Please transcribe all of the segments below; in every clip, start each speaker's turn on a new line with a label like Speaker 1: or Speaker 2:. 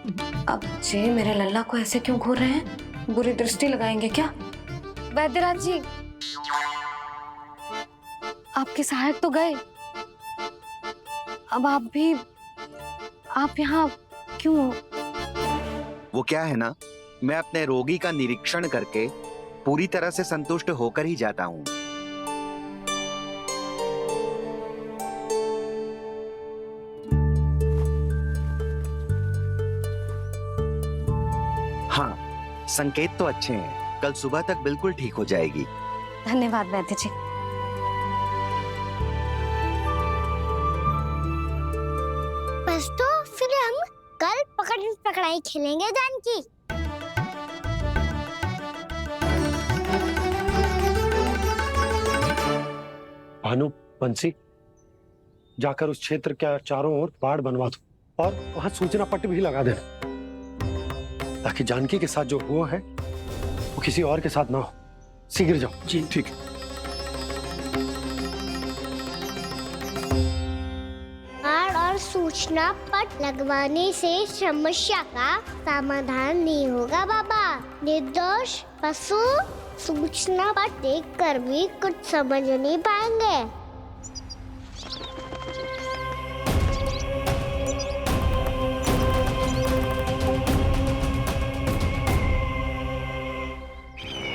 Speaker 1: अब जे मेरे लल्ला को ऐसे क्यों घूर रहे हैं? बुरी दृष्टि लगाएंगे क्या? वैद्यराज जी, आपके सहायक तो गए, अब आप यहाँ क्यों?
Speaker 2: वो क्या है ना, मैं अपने रोगी का निरीक्षण करके पूरी तरह से संतुष्ट होकर ही जाता हूँ। हाँ, संकेत तो अच्छे हैं, कल सुबह तक बिल्कुल ठीक हो जाएगी।
Speaker 1: धन्यवाद वैद्य जी।
Speaker 3: बस तो फिर हम कल पकड़न पकड़ाई खेलेंगे जानकी।
Speaker 4: भानु, बंसी, जाकर उस क्षेत्र के चारों ओर बाड़ बनवा दो और वहां सूचना पट्ट भी लगा देना, ताकि जानकी के साथ जो हुआ है वो किसी और के साथ ना हो। शीघ्र जाओ।
Speaker 5: जी ठीक है।
Speaker 3: बाड़ और सूचना पट लगवाने से समस्या का समाधान नहीं होगा बाबा। निर्दोष पशु सूचना पट देखकर भी कुछ समझ नहीं पाएंगे।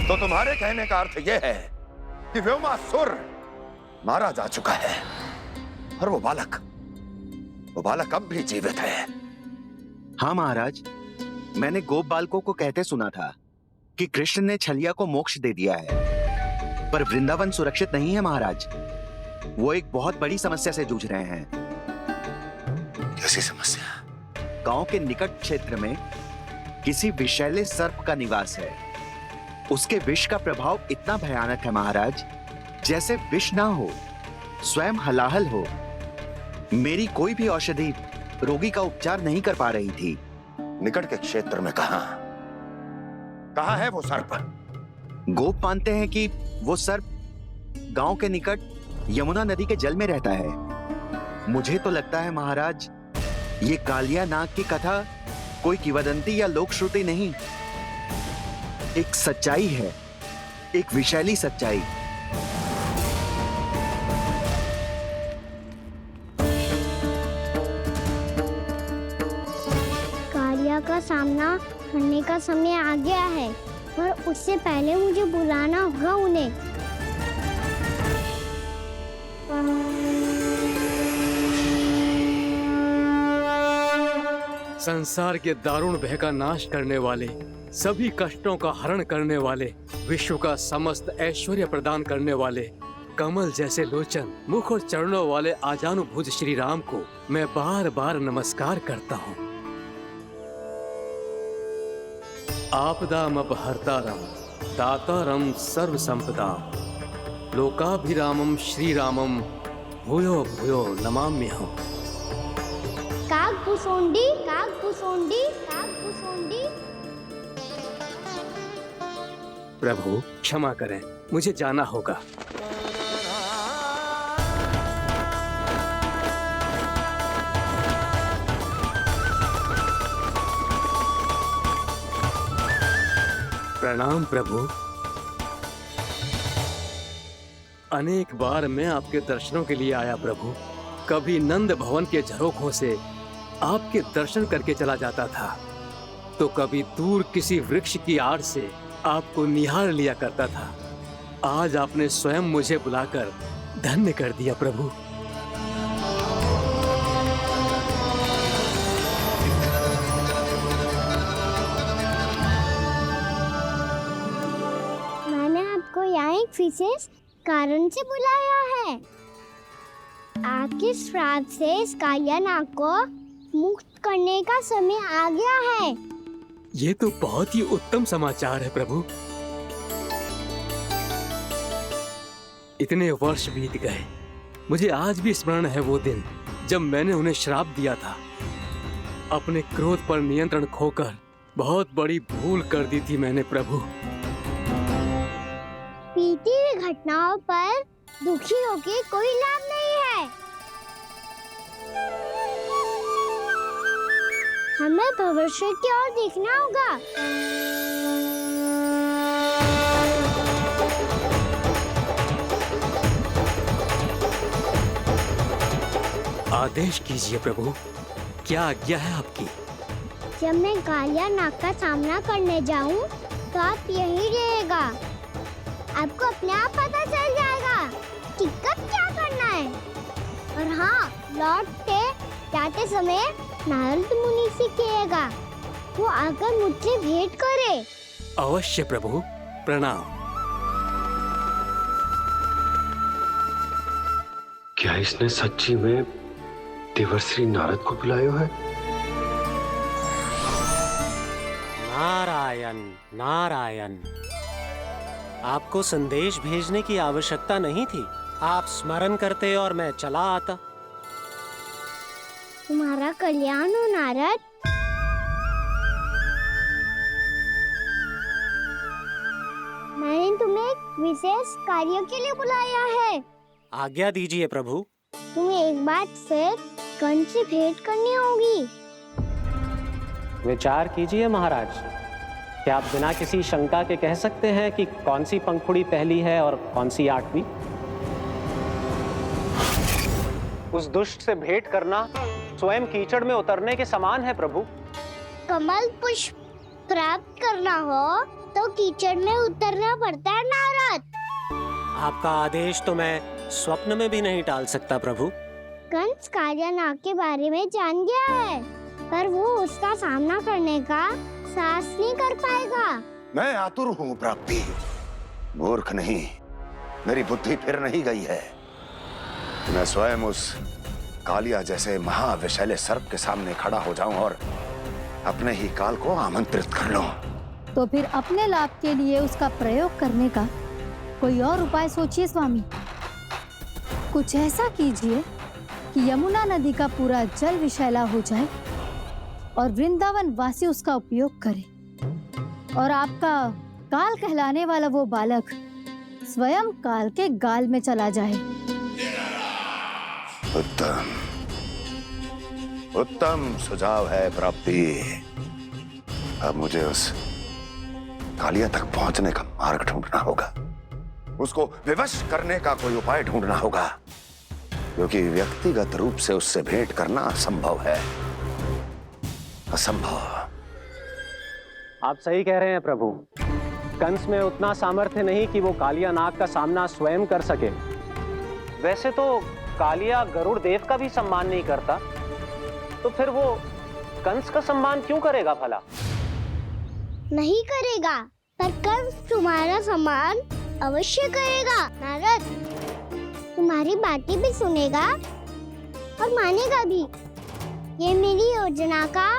Speaker 6: तो तुम्हारे कहने का अर्थ यह है कि व्योमासुर मारा जा चुका है और वो बालक अब भी जीवित है।
Speaker 2: हाँ महाराज, मैंने गोप बालकों को कहते सुना था कि कृष्ण ने छलिया को मोक्ष दे दिया है, पर वृंदावन सुरक्षित नहीं है महाराज। वो एक बहुत बड़ी समस्या से जूझ रहे हैं।
Speaker 6: कैसी समस्या?
Speaker 2: गांव के निकट क्षेत्र में किसी विषैले सर्प का निवास है। उसके विष का प्रभाव इतना भयानक है महाराज, जैसे विष ना हो, स्वयं हलाहल हो। मेरी कोई भी औषधि रोगी का उपचार नहीं कर पा रही थी।
Speaker 6: निकट के क्षेत्र में कहां है वो सर्प?
Speaker 2: गोप मानते हैं कि वो सर्प गांव के निकट यमुना नदी के जल में रहता है। मुझे तो लगता है महाराज, ये कालिया नाग की कथा कोई किंवदंती या लोक श्रुति नहीं, एक सच्चाई है, एक विषैली सच्चाई।
Speaker 3: कालिया का सामना करने का समय आ गया है, पर उससे पहले मुझे बुलाना होगा उन्हें।
Speaker 5: संसार के दारुण भय का नाश करने वाले, सभी कष्टों का हरण करने वाले, विश्व का समस्त ऐश्वर्य प्रदान करने वाले, कमल जैसे लोचन, मुख और चरणों वाले आजानुभुज श्री राम को मैं बार बार नमस्कार करता हूँ। आपदामपहर्तारं दातारं सर्व संपदाम लोकाभिरामं श्री रामम भूयो भूयो नमाम्यहम्।
Speaker 3: कागभूसुंडी, कागभूसुंडी, कागभूसुंडी।
Speaker 5: प्रभु क्षमा करें, मुझे जाना होगा। प्रणाम प्रभु। अनेक बार मैं आपके दर्शनों के लिए आया प्रभु। कभी नंद भवन के झरोखों से आपके दर्शन करके चला जाता था, तो कभी दूर किसी वृक्ष की आड़ से आपको निहार लिया करता था। आज आपने स्वयं मुझे बुलाकर धन्य कर दिया प्रभु।
Speaker 3: मैंने आपको यहाँ एक विशेष कारण से बुलाया है। आपके श्राप से इस कालिया नाग को मुक्त करने का समय आ गया है।
Speaker 5: ये तो बहुत ही उत्तम समाचार है प्रभु। इतने वर्ष बीत गए, मुझे आज भी स्मरण है वो दिन जब मैंने उन्हें श्राप दिया था। अपने क्रोध पर नियंत्रण खोकर बहुत बड़ी भूल कर दी थी मैंने प्रभु।
Speaker 3: बीती हुई घटनाओं पर दुखी होके कोई लाभ नहीं है। हमें भविष्य की ओर देखना होगा।
Speaker 5: आदेश कीजिए प्रभु, क्या आज्ञा है आपकी?
Speaker 3: जब मैं कालिया नाग का सामना करने जाऊं, तो आप यही रहेगा। आपको अपने आप पता चल जाएगा कि कब क्या करना है। और हाँ, लौटते जाते समय नारद मुनि से कहिएगा, वो आकर मुझसे भेंट करे।
Speaker 5: अवश्य प्रभु, प्रणाम।
Speaker 4: क्या इसने सच्ची में देवर्षि नारद को बुलाया है?
Speaker 7: नारायण नारायण, आपको संदेश भेजने की आवश्यकता नहीं थी। आप स्मरण करते और मैं चला आता।
Speaker 3: तुम्हारा कल्याण हो नारद। मैंने तुम्हें एक विशेष कार्य के लिए बुलाया है।
Speaker 7: आज्ञा दीजिए प्रभु।
Speaker 3: तुम्हें एक बार फिर कंस से भेंट करनी होगी।
Speaker 7: विचार कीजिए महाराज, क्या आप बिना किसी शंका के कह सकते हैं कि कौन सी पंखुड़ी पहली है और कौन सी आठवीं? उस दुष्ट से भेंट करना स्वयं कीचड़ में उतरने के समान है प्रभु।
Speaker 3: कमल पुष्प प्राप्त करना हो तो कीचड़ में उतरना पड़ता है नारद।
Speaker 7: आपका आदेश तो मैं स्वप्न में भी नहीं टाल सकता प्रभु।
Speaker 3: कंस कालिया नाग के बारे में जान गया है, पर वो उसका सामना करने का साहस नहीं कर पाएगा।
Speaker 6: मैं आतुर हूँ प्राप्ति, मूर्ख नहीं। मेरी बुद्धि फिर नहीं गई है। मैं स्वयं उस कालिया जैसे महाविषैले सर्प के सामने खड़ा हो जाऊं और अपने ही काल को आमंत्रित कर लूं।
Speaker 8: तो फिर अपने लाभ के लिए उसका प्रयोग करने का कोई और उपाय सोचिए स्वामी। कुछ ऐसा कीजिए कि यमुना नदी का पूरा जल विषैला हो जाए और वृंदावन वासी उसका उपयोग करे, और आपका काल कहलाने वाला वो बालक स्वयं काल के गाल में चला जाए।
Speaker 6: उत्तम उत्तम सुझाव है प्राप्ति। अब मुझे उस कालिया तक पहुंचने का मार्ग ढूंढना होगा। उसको विवश करने का कोई उपाय ढूंढना होगा, क्योंकि व्यक्तिगत रूप से उससे भेंट करना असंभव है। असंभव।
Speaker 7: आप सही कह रहे हैं प्रभु। कंस में उतना सामर्थ्य नहीं कि वो कालिया नाग का सामना स्वयं कर सके। वैसे तो कालिया गरुड़ देव का भी सम्मान नहीं करता, तो फिर वो कंस का सम्मान क्यों करेगा भला?
Speaker 3: नहीं करेगा, पर कंस तुम्हारा सम्मान अवश्य करेगा नारद। तुम्हारी बातें भी सुनेगा और मानेगा भी। ये मेरी योजना का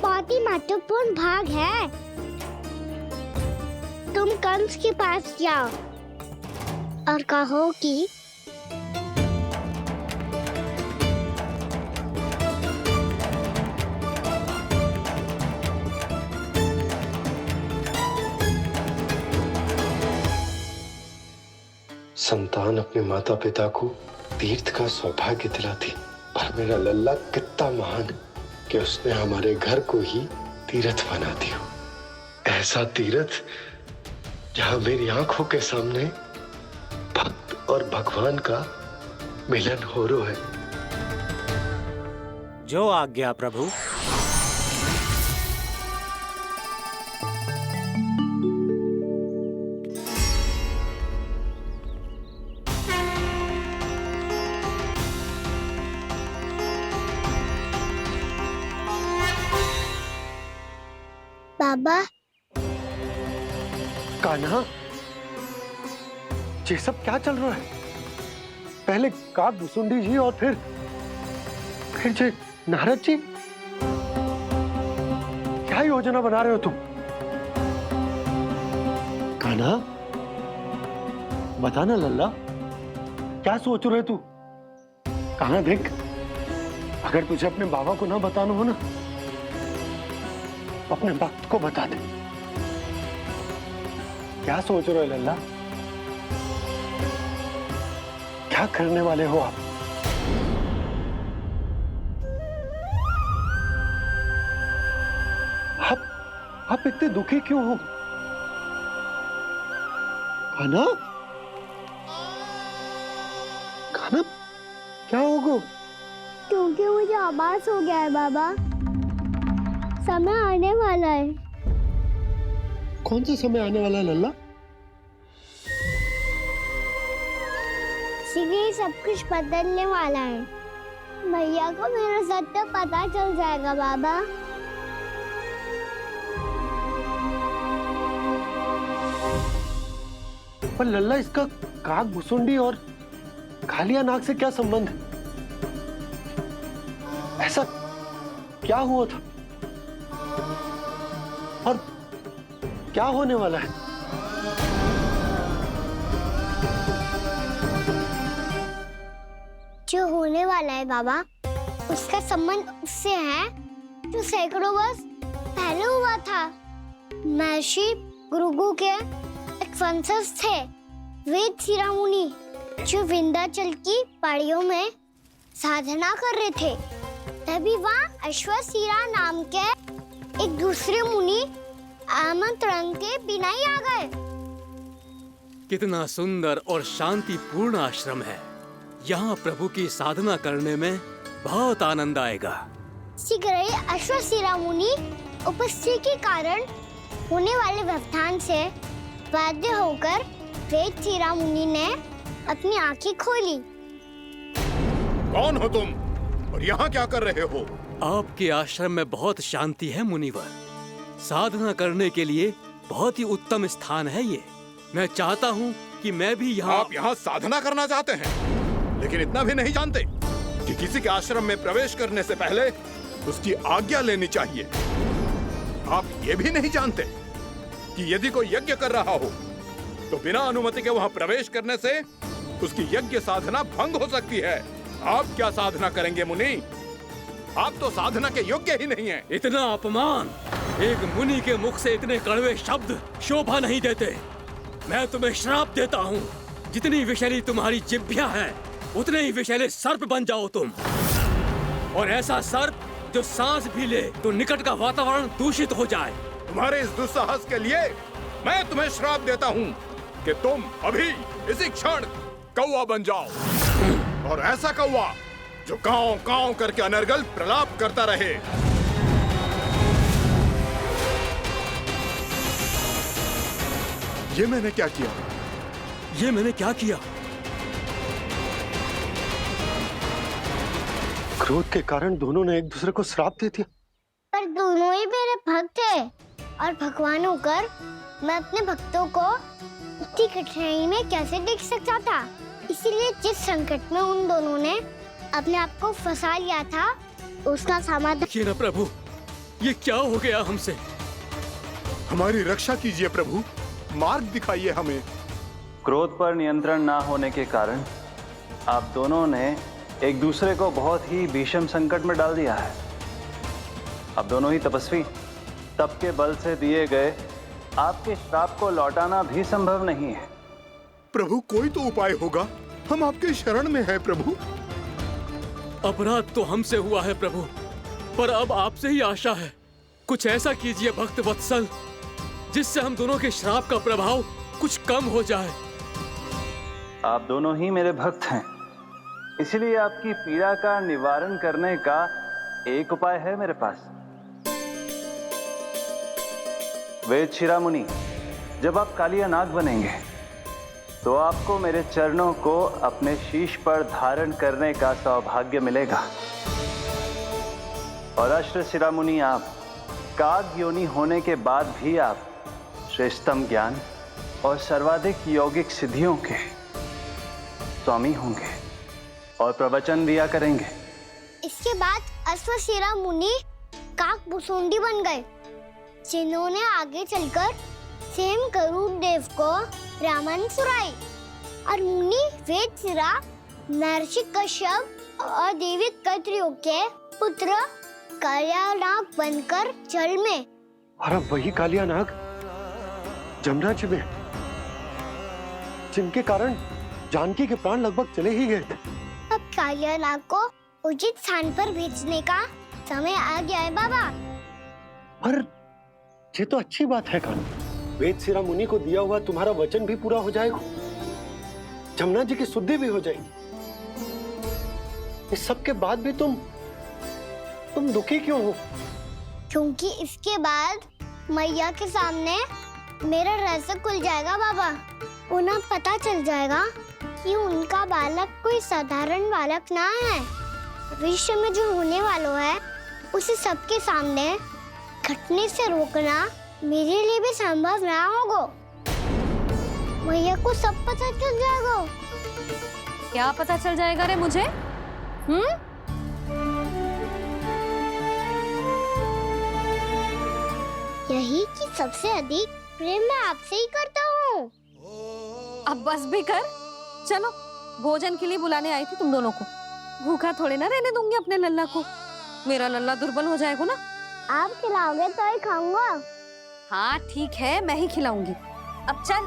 Speaker 3: बहुत ही महत्वपूर्ण भाग है। तुम कंस के पास जाओ और कहो कि
Speaker 4: संतान अपने माता पिता को तीर्थ का सौभाग्य दिलाती, पर मेरा लल्ला कितना महान कि उसने हमारे घर को ही तीर्थ बना दिया। ऐसा तीर्थ जहां मेरी आंखों के सामने भक्त और भगवान का मिलन हो रहा है।
Speaker 7: जो आज्ञा प्रभु।
Speaker 3: बाबा,
Speaker 4: कान्हा, ये सब क्या चल रहा है? पहले काक भुसुंडी जी और फिर जे नारद जी। क्या योजना बना रहे हो तुम? कान्हा, बता ना लल्ला, क्या सोच रहे तू? कान्हा देख, अगर तुझे अपने बाबा को ना बताना हो ना, अपने भक्त को बता दे। क्या सोच रहे हो लल्ला? क्या करने वाले हो आप? आप इतने दुखी क्यों हो? खाना खाना क्या होगा?
Speaker 3: क्योंकि मुझे आभास हो गया है बाबा, समय आने वाला है।
Speaker 4: कौन सा समय आने वाला है लल्ला?
Speaker 3: शीघ्र सब कुछ बदलने वाला है। भैया को मेरा सत्य पता चल जाएगा बाबा।
Speaker 4: पर लल्ला, इसका काक भुसुंडी और कालिया नाग से क्या संबंध है? ऐसा क्या हुआ था और क्या होने वाला है?
Speaker 3: जो होने वाला है बाबा, उसका संबंध उससे है जो सैकड़ों वर्ष पहले हुआ था। महर्षि भृगु के एक वंशज थे वेद शिरोमुनि, जो विंध्याचल की पहाड़ियों में साधना कर रहे थे। तभी वहाँ अश्वशिरा नाम के एक दूसरे मुनि आमंत्रण के बिना ही आ गए।
Speaker 5: कितना सुंदर और शांतिपूर्ण आश्रम है। यहाँ प्रभु की साधना करने में बहुत आनंद आएगा।
Speaker 3: शीघ्र ही अश्वशिरा मुनि उपस्थिति के कारण होने वाले व्यवधान से बाध्य होकर वेद शिरोमुनि ने अपनी आंखें खोली।
Speaker 6: कौन हो तुम और यहाँ क्या कर रहे हो?
Speaker 5: आपके आश्रम में बहुत शांति है मुनिवर। साधना करने के लिए बहुत ही उत्तम स्थान है ये। मैं चाहता हूँ कि मैं भी यहाँ।
Speaker 6: आप यहाँ साधना करना चाहते हैं, लेकिन इतना भी नहीं जानते कि किसी के आश्रम में प्रवेश करने से पहले उसकी आज्ञा लेनी चाहिए। आप ये भी नहीं जानते कि यदि कोई यज्ञ कर रहा हो तो बिना अनुमति के वहाँ प्रवेश करने से उसकी यज्ञ साधना भंग हो सकती है। आप क्या साधना करेंगे मुनि? आप तो साधना के योग्य ही नहीं हैं।
Speaker 5: इतना अपमान! एक मुनि के मुख से इतने कड़वे शब्द शोभा नहीं देते। मैं तुम्हें श्राप देता हूँ, जितनी विषैली तुम्हारी जिह्वा है उतने ही विषैले सर्प बन जाओ तुम। और ऐसा सर्प जो सांस भी ले तो निकट का वातावरण दूषित हो जाए।
Speaker 6: तुम्हारे इस दुस्साहस के लिए मैं तुम्हें श्राप देता हूँ कि तुम अभी इसी क्षण कौवा बन जाओ, और ऐसा कौवा जो कांव कांव करके अनर्गल प्रलाप करता रहे। ये मैंने क्या किया?
Speaker 5: ये मैंने क्या किया?
Speaker 4: क्रोध के कारण दोनों ने एक दूसरे को श्राप दे दिया।
Speaker 3: पर दोनों ही मेरे भक्त थे, और भगवान होकर मैं अपने भक्तों को इतनी कठिनाई में कैसे देख सकता था। इसीलिए जिस संकट में उन दोनों ने अपने आप को फंसा लिया था, उसका समाधान।
Speaker 5: ये ना प्रभु, ये क्या हो गया हमसे?
Speaker 6: हमारी रक्षा कीजिए प्रभु, मार्ग दिखाइए हमें।
Speaker 7: क्रोध पर नियंत्रण ना होने के कारण आप दोनों ने एक दूसरे को बहुत ही भीषण संकट में डाल दिया है। आप दोनों ही तपस्वी, तप के बल से दिए गए आपके श्राप को लौटाना भी संभव नहीं है।
Speaker 6: प्रभु कोई तो उपाय होगा, हम आपके शरण में हैं प्रभु।
Speaker 5: अपराध तो हमसे हुआ है प्रभु, पर अब आपसे ही आशा है। कुछ ऐसा कीजिए भक्त वत्सल, जिससे हम दोनों के श्राप का प्रभाव कुछ कम हो जाए।
Speaker 7: आप दोनों ही मेरे भक्त हैं, इसलिए आपकी पीड़ा का निवारण करने का एक उपाय है मेरे पास। वेद शिरोमुनि, जब आप कालिया नाग बनेंगे तो आपको मेरे चरणों को अपने शीश पर धारण करने का सौभाग्य मिलेगा। और अश्व शिरोमुनि, आप काग योनि होने के बाद भी आप श्रेष्ठतम ज्ञान और सर्वाधिक यौगिक सिद्धियों के स्वामी होंगे और प्रवचन दिया करेंगे।
Speaker 3: इसके बाद अश्वशिरा मुनि काक भुसुंडी बन गए, जिन्होंने आगे चलकर स्वयं गरुड़ देव को रामायण सुनाई। और मुनि वेदशिरा महर्षि कश्यप और देवी कत्रियों के पुत्र कालिया नाग बनकर जल में।
Speaker 4: और अब वही कालिया नाग जमुना जी में, जिनके कारण जानकी के प्राण लगभग चले ही गए थे।
Speaker 3: अब कालिया नाग को उचित स्थान पर भेजने का समय आ गया है बाबा।
Speaker 4: पर ये तो अच्छी बात है कान्हा। वेद शिरा मुनि को दिया हुआ तुम्हारा वचन भी पूरा हो जाएगा, जमुना जी की शुद्धि भी हो जाएगी। इस सब के बाद भी तुम दुखी क्यों हो?
Speaker 3: क्योंकि इसके बाद मैया के सामने मेरा रहस्य खुल जाएगा बाबा। उन्हें पता चल जाएगा कि उनका बालक कोई साधारण बालक ना है। भविष्य में जो होने वाला है उसे सबके सामने घटने से रोकना मेरे लिए भी संभव ना होगा। मैया को सब पता चल जाएगा।
Speaker 1: क्या पता चल जाएगा रे मुझे?
Speaker 3: यही कि सबसे अधिक प्रेम मैं आपसे ही करता हूँ।
Speaker 1: अब बस भी कर। चलो, भोजन के लिए बुलाने आई थी तुम दोनों को। भूखा थोड़े ना रहने दूंगी अपने लल्ला को। मेरा लल्ला दुर्बल हो जाएगा ना।
Speaker 3: आप खिलाओगे तो ही खाऊंगा।
Speaker 1: हाँ ठीक है, मैं ही खिलाऊंगी। अब चल।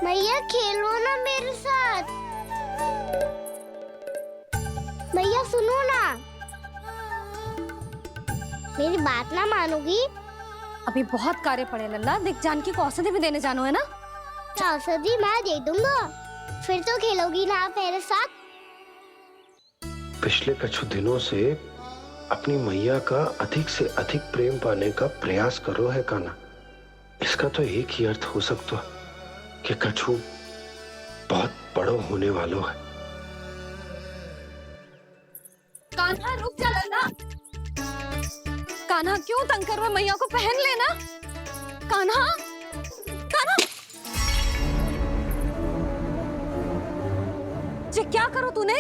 Speaker 3: मैया खेलो ना मेरे साथ। मैया सुनो ना, मेरी बात ना मानोगी?
Speaker 1: अभी बहुत कार्य पड़े लल्ला। देख, जानकी को औषधि भी देने जानो है ना।
Speaker 3: औषधि मैं दे दूंगा, फिर तो खेलोगी ना आप मेरे साथ?
Speaker 9: पिछले कुछ दिनों से अपनी मैया का अधिक से अधिक प्रेम पाने का प्रयास करो है कान्हा। इसका तो एक ही अर्थ हो सकता कि कछु बहुत बड़ो होने वालों है।
Speaker 1: कान्हा रुक जा लल्ला। कान्हा क्यों तंग कर रहा है? मैया को पहन लेना। कान्हा, कान्हा, ये क्या करो तूने?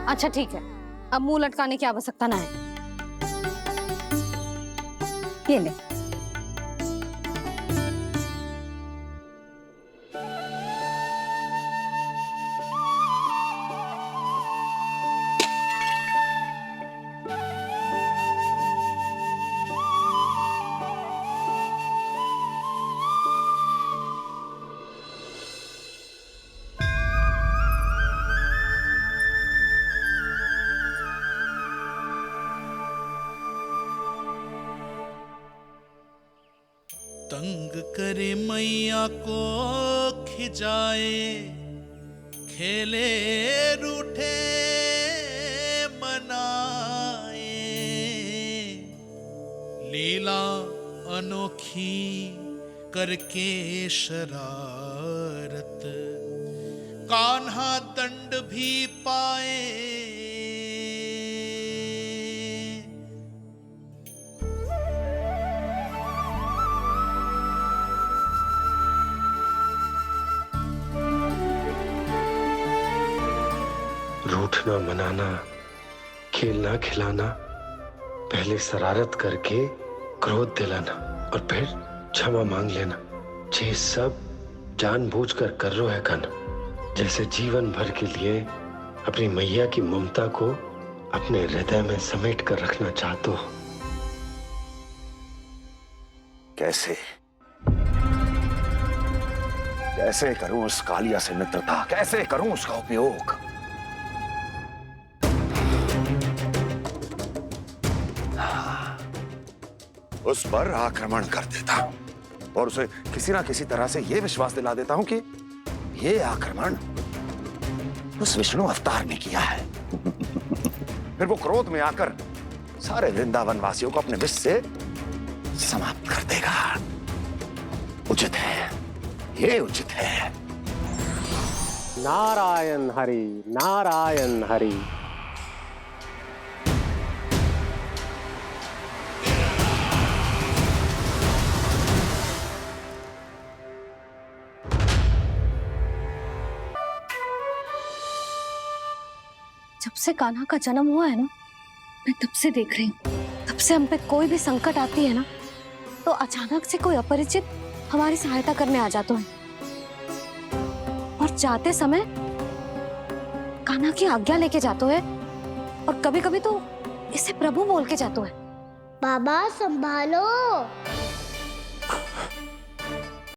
Speaker 1: अच्छा ठीक है, अब मुंह लटकाने की आवश्यकता ना है। ये ले।
Speaker 10: तंग करे मैया को खिजाए, खेले रूठे मनाए, लीला अनोखी करके शरारत, कान्हा दंड भी पाए।
Speaker 9: रूठना मनाना, खेलना खिलाना, पहले शरारत करके क्रोध दिलाना और फिर क्षमा मांग लेना, ये सब जानबूझकर कर रहे है कान्हा। जैसे जीवन भर के लिए अपनी मैया की ममता को अपने हृदय में समेट कर रखना चाहते हो।
Speaker 6: कैसे कैसे करूं उस कालिया से मित्रता, कैसे करूं उसका उपयोग? उस पर आक्रमण कर देता हूं और उसे किसी ना किसी तरह से यह विश्वास दिला देता हूं कि यह आक्रमण उस विष्णु अवतार ने किया है। फिर वो क्रोध में आकर सारे वृंदावन वासियों को अपने विष से समाप्त कर देगा। उचित है, ये उचित है।
Speaker 7: नारायण हरि, नारायण हरि।
Speaker 1: जब से कान्हा का जन्म हुआ है ना, मैं तब से देख रही हूँ, तब से हम पे कोई भी संकट आती है ना, तो अचानक से कोई अपरिचित हमारी सहायता करने आ जाता है। और जाते समय कान्हा की आज्ञा लेके जाते हैं, और कभी कभी तो इसे प्रभु बोल के जातो है।
Speaker 3: बाबा संभालो।